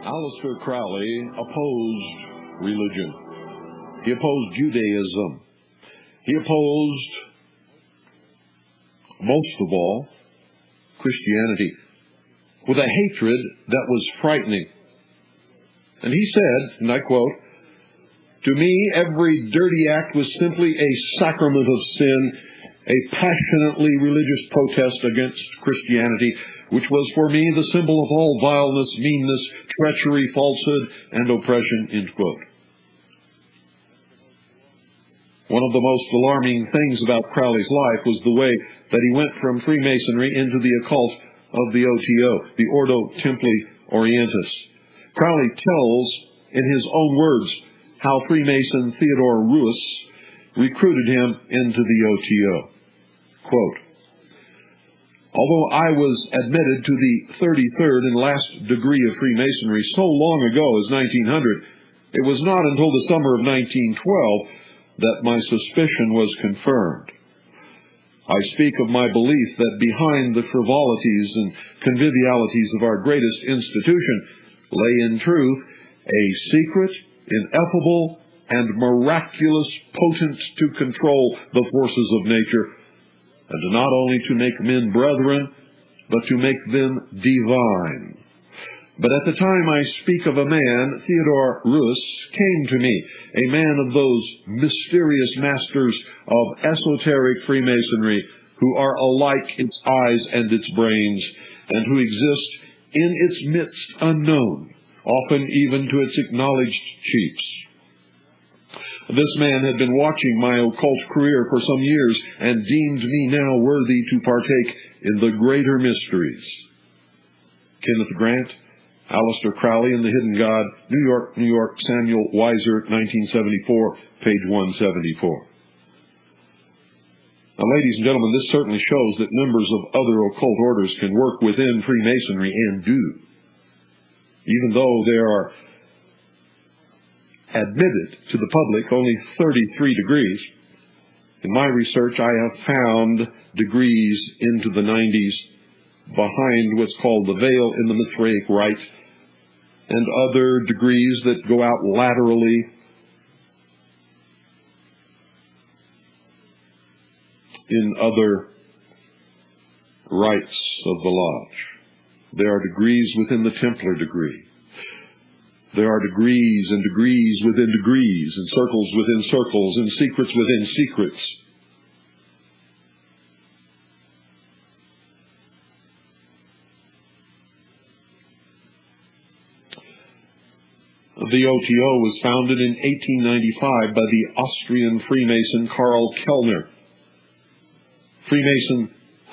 Aleister Crowley opposed religion. He opposed Judaism. He opposed, most of all, Christianity with a hatred that was frightening. And he said, and I quote, "To me, every dirty act was simply a sacrament of sin, a passionately religious protest against Christianity, which was for me the symbol of all vileness, meanness, treachery, falsehood, and oppression," end quote. One of the most alarming things about Crowley's life was the way that he went from Freemasonry into the occult of the OTO, the Ordo Templi Orientis. Crowley tells, in his own words, how Freemason Theodore Reuss recruited him into the OTO. Quote, "Although I was admitted to the 33rd and last degree of Freemasonry so long ago as 1900, it was not until the summer of 1912 that my suspicion was confirmed. I speak of my belief that behind the frivolities and convivialities of our greatest institution lay in truth a secret, ineffable, and miraculous potent to control the forces of nature, and not only to make men brethren, but to make them divine. But at the time I speak of a man, Theodore Reuss, came to me, a man of those mysterious masters of esoteric Freemasonry who are alike its eyes and its brains, and who exist in its midst unknown, often even to its acknowledged chiefs. This man had been watching my occult career for some years and deemed me now worthy to partake in the greater mysteries." Kenneth Grant, Aleister Crowley and the Hidden God, New York, New York, Samuel Weiser, 1974, page 174. Now, ladies and gentlemen, this certainly shows that members of other occult orders can work within Freemasonry and do, even though they are admitted to the public only 33 degrees. In my research, I have found degrees into the 90s behind what's called the veil in the Mithraic Rite, and other degrees that go out laterally in other rites of the lodge. There are degrees within the Templar degree. There are degrees and degrees within degrees, and circles within circles, and secrets within secrets. The OTO was founded in 1895 by the Austrian Freemason Karl Kellner. Freemason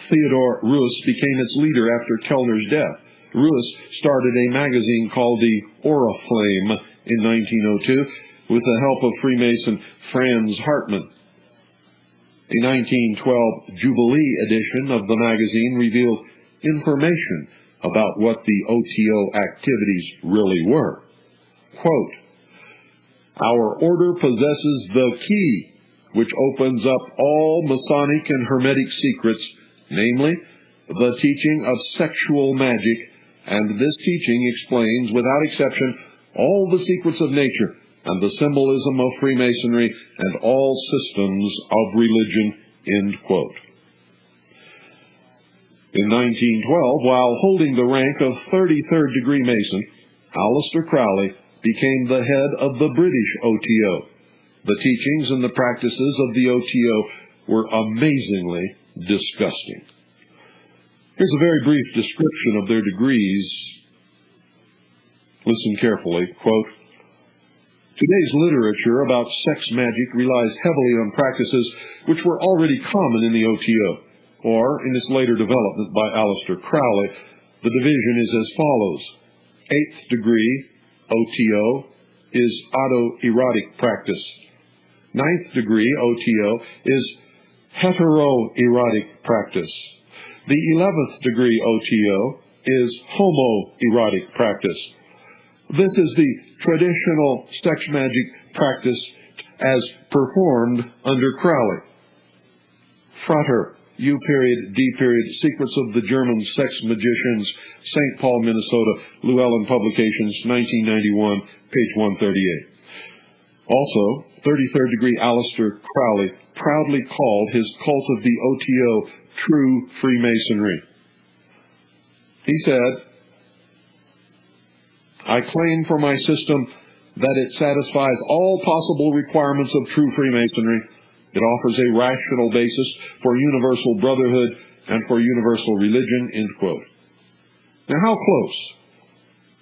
Theodore Reuss became its leader after Kellner's death. Reuss started a magazine called the Oriflame in 1902 with the help of Freemason Franz Hartmann. A 1912 Jubilee edition of the magazine revealed information about what the OTO activities really were. Quote, "Our order possesses the key which opens up all Masonic and Hermetic secrets, namely, the teaching of sexual magic, and this teaching explains, without exception, all the secrets of nature and the symbolism of Freemasonry and all systems of religion," end quote. In 1912, while holding the rank of 33rd degree Mason, Aleister Crowley became the head of the British OTO. The teachings and the practices of the OTO were amazingly disgusting. Here's a very brief description of their degrees. Listen carefully. Quote, "Today's literature about sex magic relies heavily on practices which were already common in the OTO, or in its later development by Aleister Crowley. The division is as follows. 8th degree OTO is autoerotic practice. 9th degree OTO is heteroerotic practice. The 11th degree OTO is homoerotic practice. This is the traditional sex magic practice as performed under Crowley. Frater Secrets of the German Sex Magicians, St. Paul, Minnesota, Llewellyn Publications, 1991, page 138. Also, 33rd degree Aleister Crowley proudly called his cult of the OTO true Freemasonry. He said, "I claim for my system that it satisfies all possible requirements of true Freemasonry. It offers a rational basis for universal brotherhood and for universal religion," end quote. Now, how close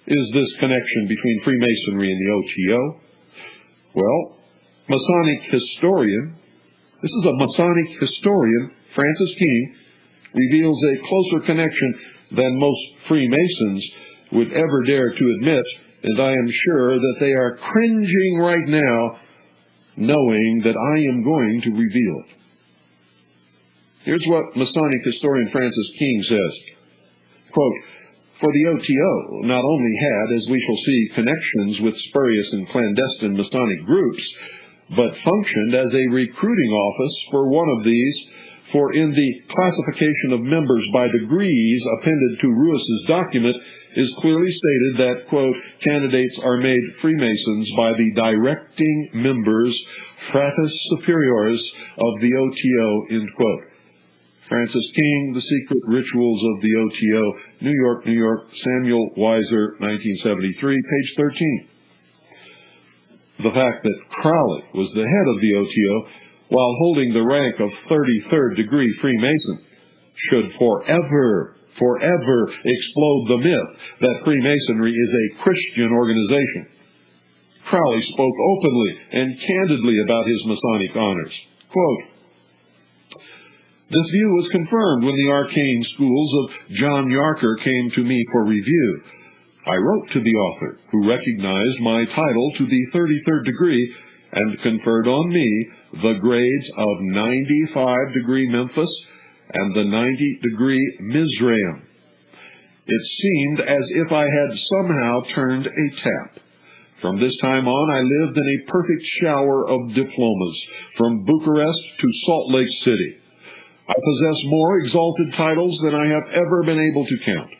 is this connection between Freemasonry and the OTO? Well, Masonic historian, Francis King, reveals a closer connection than most Freemasons would ever dare to admit, and I am sure that they are cringing right now, knowing that I am going to reveal it. Here's what Masonic historian Francis King says, quote, "For the OTO not only had, as we shall see, connections with spurious and clandestine Masonic groups, but functioned as a recruiting office for one of these, for in the classification of members by degrees appended to Ruys's document is clearly stated that, quote, candidates are made Freemasons by the directing members, fratres superiores of the OTO, end quote." Francis King, The Secret Rituals of the OTO, New York, New York, Samuel Weiser, 1973, page 13. The fact that Crowley was the head of the OTO while holding the rank of 33rd degree Freemason should forever explode the myth that Freemasonry is a Christian organization. Crowley spoke openly and candidly about his Masonic honors. Quote, "This view was confirmed when the arcane schools of John Yarker came to me for review. I wrote to the author, who recognized my title to the 33rd degree and conferred on me the grades of 95 degree Memphis and the 90 degree Mizraim. It seemed as if I had somehow turned a tap. From this time on, I lived in a perfect shower of diplomas, from Bucharest to Salt Lake City. I possess more exalted titles than I have ever been able to count.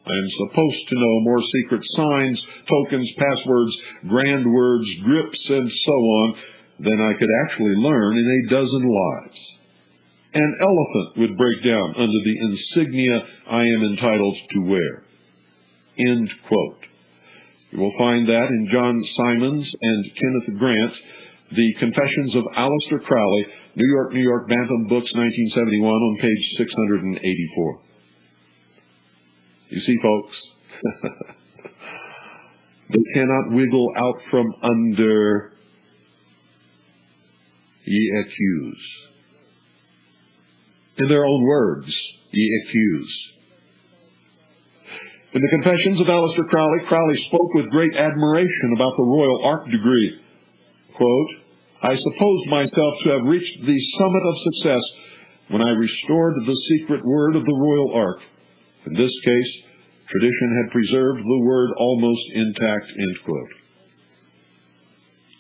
I am supposed to know more secret signs, tokens, passwords, grand words, grips, and so on than I could actually learn in a dozen lives. An elephant would break down under the insignia I am entitled to wear." End quote. You will find that in John Simons and Kenneth Grant, The Confessions of Aleister Crowley, New York, New York, Bantam Books, 1971, on page 684. You see, folks, they cannot wiggle out from under, ye accuse. In their own words, ye accuse. In the Confessions of Aleister Crowley, Crowley spoke with great admiration about the Royal Ark degree. Quote, "I supposed myself to have reached the summit of success when I restored the secret word of the Royal Ark. In this case, tradition had preserved the word almost intact," end quote.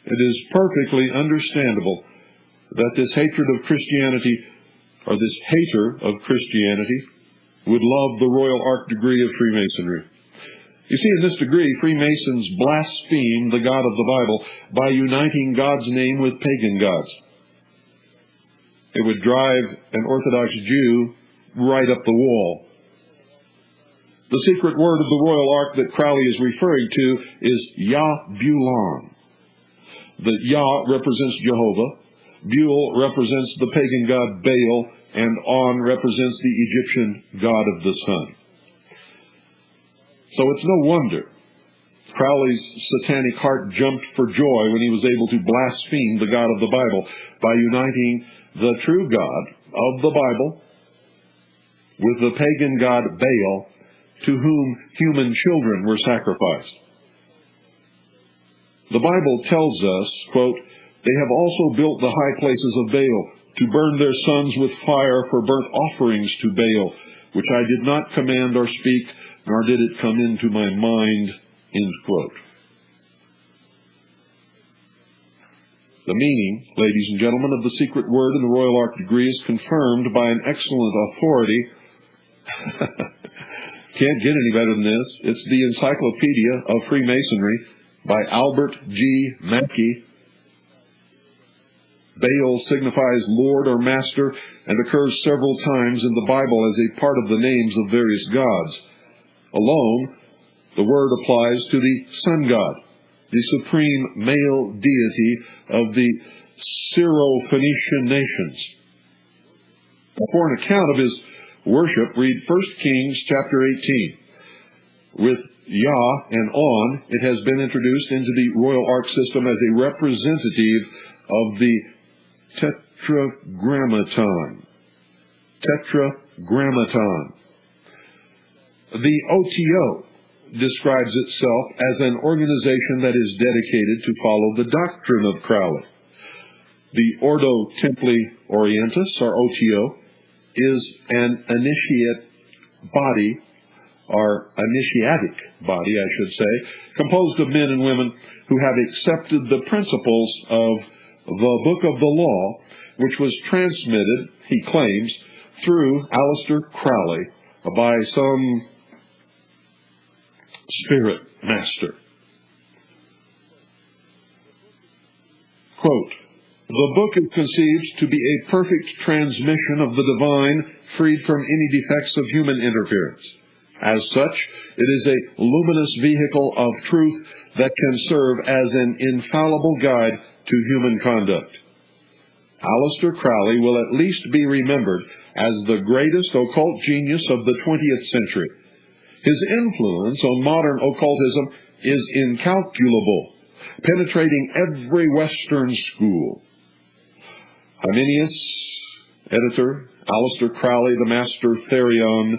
It is perfectly understandable that this hatred of Christianity, or this hater of Christianity, would love the Royal Ark degree of Freemasonry. You see, in this degree, Freemasons blaspheme the God of the Bible by uniting God's name with pagan gods. It would drive an Orthodox Jew right up the wall. The secret word of the Royal Ark that Crowley is referring to is Yah-Bulan. The Yah represents Jehovah, Bul represents the pagan god Baal, and On represents the Egyptian god of the sun. So it's no wonder Crowley's satanic heart jumped for joy when he was able to blaspheme the God of the Bible by uniting the true God of the Bible with the pagan god Baal, to whom human children were sacrificed. The Bible tells us, quote, "They have also built the high places of Baal, to burn their sons with fire for burnt offerings to Baal, which I did not command or speak, nor did it come into my mind," end quote. The meaning, ladies and gentlemen, of the secret word in the Royal Ark degree is confirmed by an excellent authority. Can't get any better than this. It's the Encyclopedia of Freemasonry by Albert G. Mackey. Baal signifies Lord or Master and occurs several times in the Bible as a part of the names of various gods. Alone, the word applies to the sun god, the supreme male deity of the Syro-Phoenician nations. For an account of his worship, read 1 Kings chapter 18. With Yah and On, it has been introduced into the Royal Ark system as a representative of the Tetragrammaton. Tetragrammaton. The OTO describes itself as an organization that is dedicated to follow the doctrine of Crowley. The Ordo Templi Orientis, or OTO, is an initiatic body, I should say, composed of men and women who have accepted the principles of the Book of the Law, which was transmitted, he claims, through Aleister Crowley by some spirit master. Quote, "The book is conceived to be a perfect transmission of the divine, freed from any defects of human interference. As such, it is a luminous vehicle of truth that can serve as an infallible guide to human conduct. Aleister Crowley will at least be remembered as the greatest occult genius of the 20th century. His influence on modern occultism is incalculable, penetrating every Western school." Hymenaeus, editor, Aleister Crowley, the Master Therion,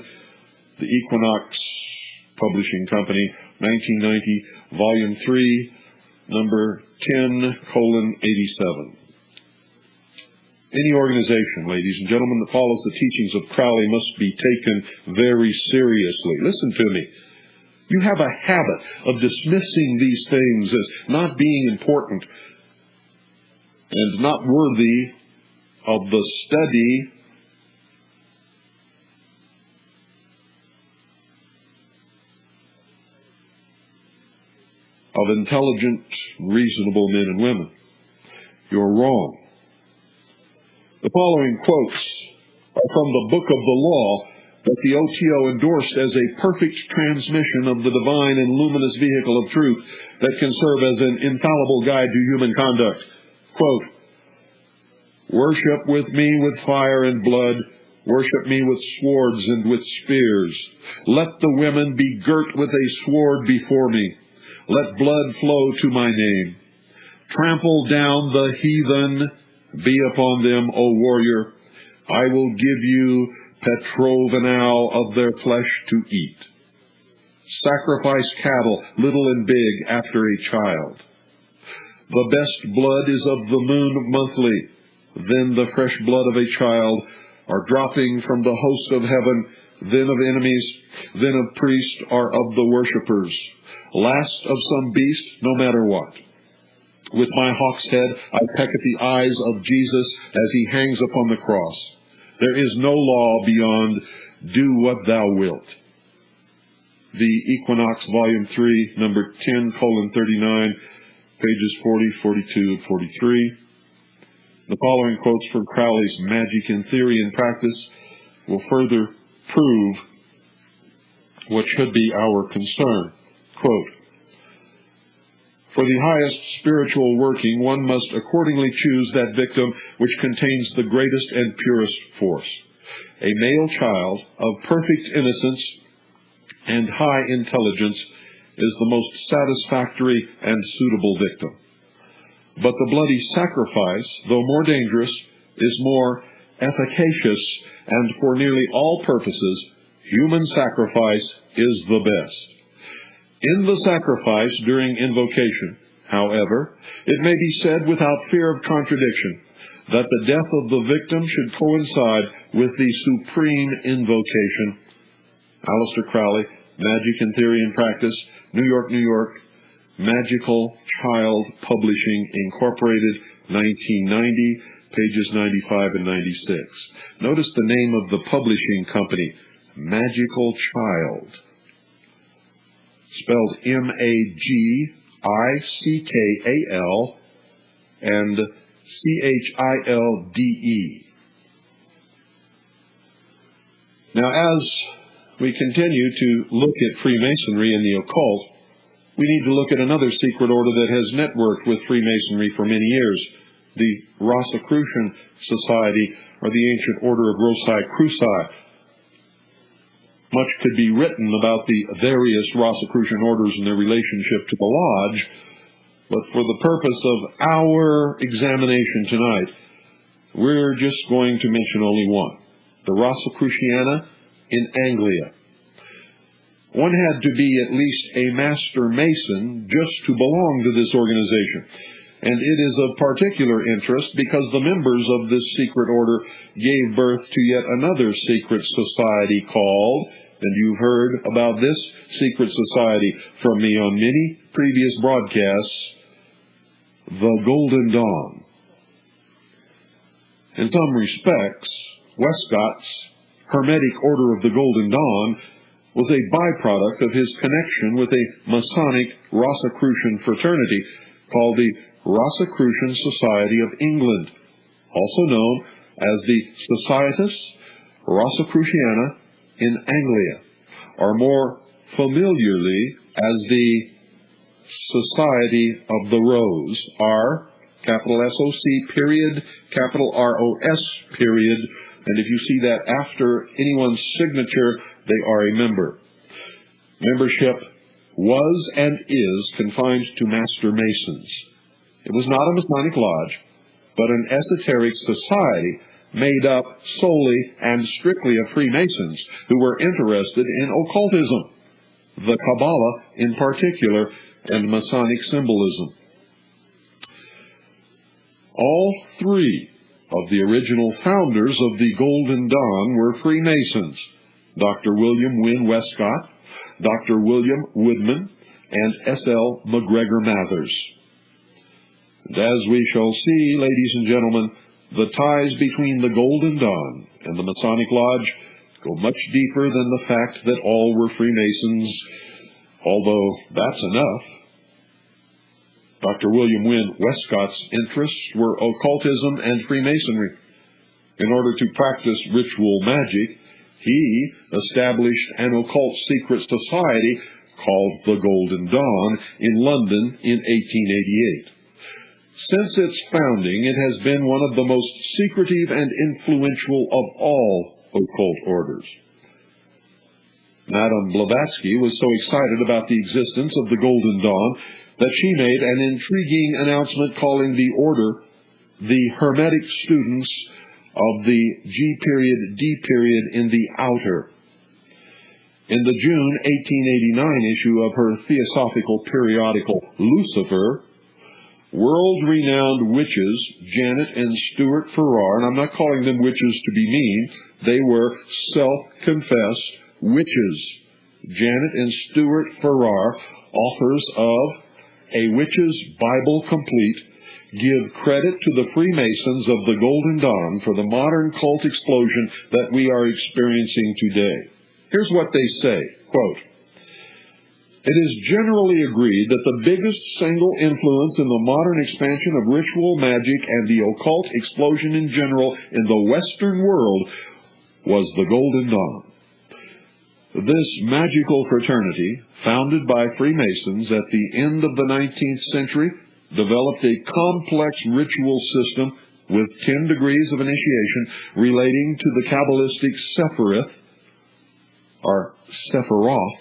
The Equinox Publishing Company, 1990, Volume 3, number 10:87. Any organization, ladies and gentlemen, that follows the teachings of Crowley must be taken very seriously. Listen to me. You have a habit of dismissing these things as not being important and not worthy of the study of intelligent, reasonable men and women. You're wrong. The following quotes are from the Book of the Law that the OTO endorsed as a perfect transmission of the divine and luminous vehicle of truth that can serve as an infallible guide to human conduct. Quote, "Worship with me with fire and blood. Worship me with swords and with spears. Let the women be girt with a sword before me. Let blood flow to my name. Trample down the heathen. Be upon them, O warrior. I will give you petrovanal of their flesh to eat. Sacrifice cattle, little and big, after a child. The best blood is of the moon monthly. Then the fresh blood of a child are dropping from the hosts of heaven, then of enemies, then of priests, or of the worshippers. Last of some beast, no matter what. With my hawk's head, I peck at the eyes of Jesus as he hangs upon the cross. There is no law beyond, do what thou wilt." The Equinox, Volume 3, number 10:39, pages 40, 42, and 43. The following quotes from Crowley's Magic in Theory and Practice will further prove what should be our concern. Quote, "For the highest spiritual working, one must accordingly choose that victim which contains the greatest and purest force. A male child of perfect innocence and high intelligence is the most satisfactory and suitable victim. But the bloody sacrifice, though more dangerous, is more efficacious, and for nearly all purposes, human sacrifice is the best. In the sacrifice during invocation, however, it may be said without fear of contradiction that the death of the victim should coincide with the supreme invocation." Aleister Crowley, Magic in Theory and Practice, New York, New York, Magical Child Publishing, Incorporated, 1990, pages 95 and 96. Notice the name of the publishing company, Magical Child, spelled M-A-G-I-C-K-A-L and C-H-I-L-D-E. Now, as we continue to look at Freemasonry and the occult, we need to look at another secret order that has networked with Freemasonry for many years, the Rosicrucian Society, or the ancient order of Rosicruci. Much could be written about the various Rosicrucian orders and their relationship to the Lodge, but for the purpose of our examination tonight, we're just going to mention only one, the Rosicruciana in Anglia. One had to be at least a master mason just to belong to this organization. And it is of particular interest because the members of this secret order gave birth to yet another secret society called, and you've heard about this secret society from me on many previous broadcasts, the Golden Dawn. In some respects, Westcott's Hermetic Order of the Golden Dawn was a byproduct of his connection with a Masonic Rosicrucian fraternity called the Rosicrucian Society of England, also known as the Societas Rosicruciana in Anglia, or more familiarly as the Society of the Rose, R, capital S-O-C, period, capital R-O-S, period, and if you see that after anyone's signature, they are a member. Membership was and is confined to Master Masons. It was not a Masonic lodge, but an esoteric society made up solely and strictly of Freemasons who were interested in occultism, the Kabbalah in particular, and Masonic symbolism. All three of the original founders of the Golden Dawn were Freemasons: Dr. William Wynne Westcott, Dr. William Woodman, and S.L. McGregor Mathers. And as we shall see, ladies and gentlemen, the ties between the Golden Dawn and the Masonic Lodge go much deeper than the fact that all were Freemasons, although that's enough. Dr. William Wynne Westcott's interests were occultism and Freemasonry. In order to practice ritual magic, he established an occult secret society called the Golden Dawn in London in 1888. Since its founding, it has been one of the most secretive and influential of all occult orders. Madame Blavatsky was so excited about the existence of the Golden Dawn that she made an intriguing announcement calling the order the Hermetic Students of the G period, D period in the Outer. In the June 1889 issue of her theosophical periodical Lucifer, world-renowned witches Janet and Stuart Farrar, and I'm not calling them witches to be mean, they were self-confessed witches. Janet and Stuart Farrar, authors of A Witch's Bible Complete, give credit to the Freemasons of the Golden Dawn for the modern cult explosion that we are experiencing today. Here's what they say, quote, "It is generally agreed that the biggest single influence in the modern expansion of ritual magic and the occult explosion in general in the Western world was the Golden Dawn. This magical fraternity, founded by Freemasons at the end of the 19th century, developed a complex ritual system with 10 degrees of initiation relating to the Kabbalistic Sephiroth, or Sephiroth,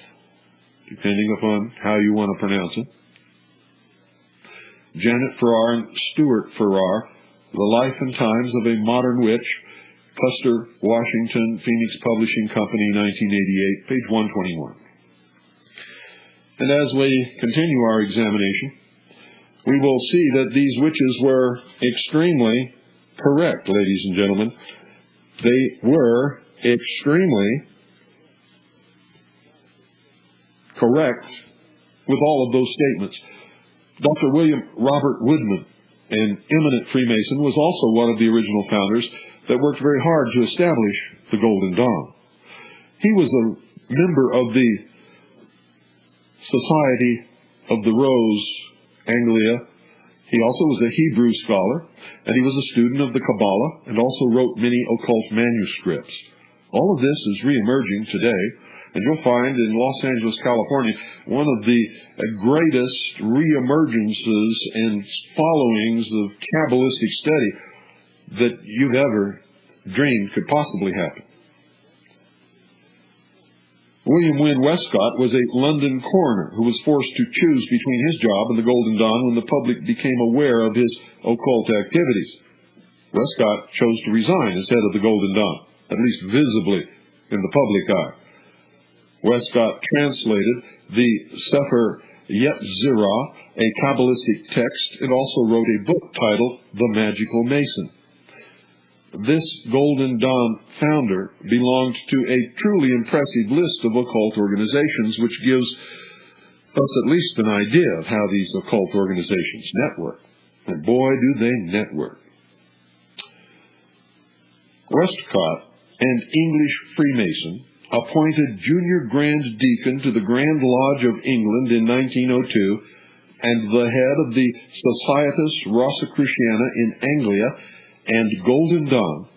depending upon how you want to pronounce it. Janet Farrar and Stuart Farrar, The Life and Times of a Modern Witch, Custer, Washington, Phoenix Publishing Company, 1988, page 121. And as we continue our examination, we will see that these witches were extremely correct, ladies and gentlemen. They were extremely correct with all of those statements. Dr. William Robert Woodman an eminent Freemason, was also one of the original founders that worked very hard to establish the Golden Dawn. He was a member of the Society of the Rose, Anglia. He also was a Hebrew scholar, and he was a student of the Kabbalah and also wrote many occult manuscripts. All of this is reemerging today, and you'll find in Los Angeles, California, one of the greatest reemergences and followings of Kabbalistic study that you've ever dreamed could possibly happen. William Wynne Westcott was a London coroner who was forced to choose between his job and the Golden Dawn when the public became aware of his occult activities. Westcott chose to resign as head of the Golden Dawn, at least visibly in the public eye. Westcott translated the Sefer Yetzirah, a Kabbalistic text, and also wrote a book titled The Magical Mason. This Golden Dawn founder belonged to a truly impressive list of occult organizations, which gives us at least an idea of how these occult organizations network. And boy, do they network. Westcott, an English Freemason, appointed Junior Grand Deacon to the Grand Lodge of England in 1902 and the head of the Societas Rosicruciana in Anglia and Golden Dawn,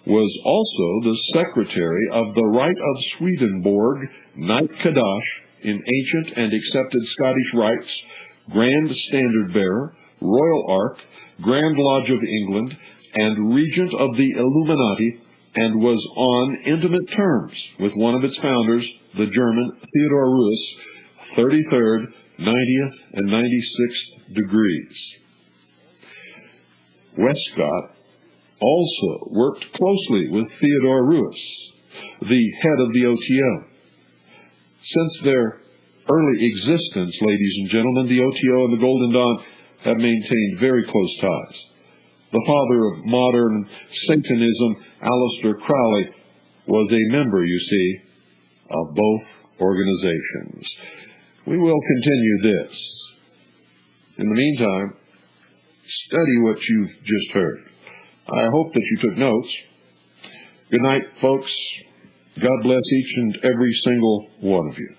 was also the secretary of the Rite of Swedenborg Knight Kadash in ancient and accepted Scottish rites, Grand Standard Bearer, Royal Ark, Grand Lodge of England, and Regent of the Illuminati, and was on intimate terms with one of its founders, the German Theodor Reuss, 33rd, 90th, and 96th degrees. Westcott also worked closely with Theodor Reuss, the head of the OTO. Since their early existence, ladies and gentlemen, the OTO and the Golden Dawn have maintained very close ties. The father of modern Satanism, Aleister Crowley, was a member, you see, of both organizations. We will continue this. In the meantime, study what you've just heard. I hope that you took notes. Good night, folks. God bless each and every single one of you.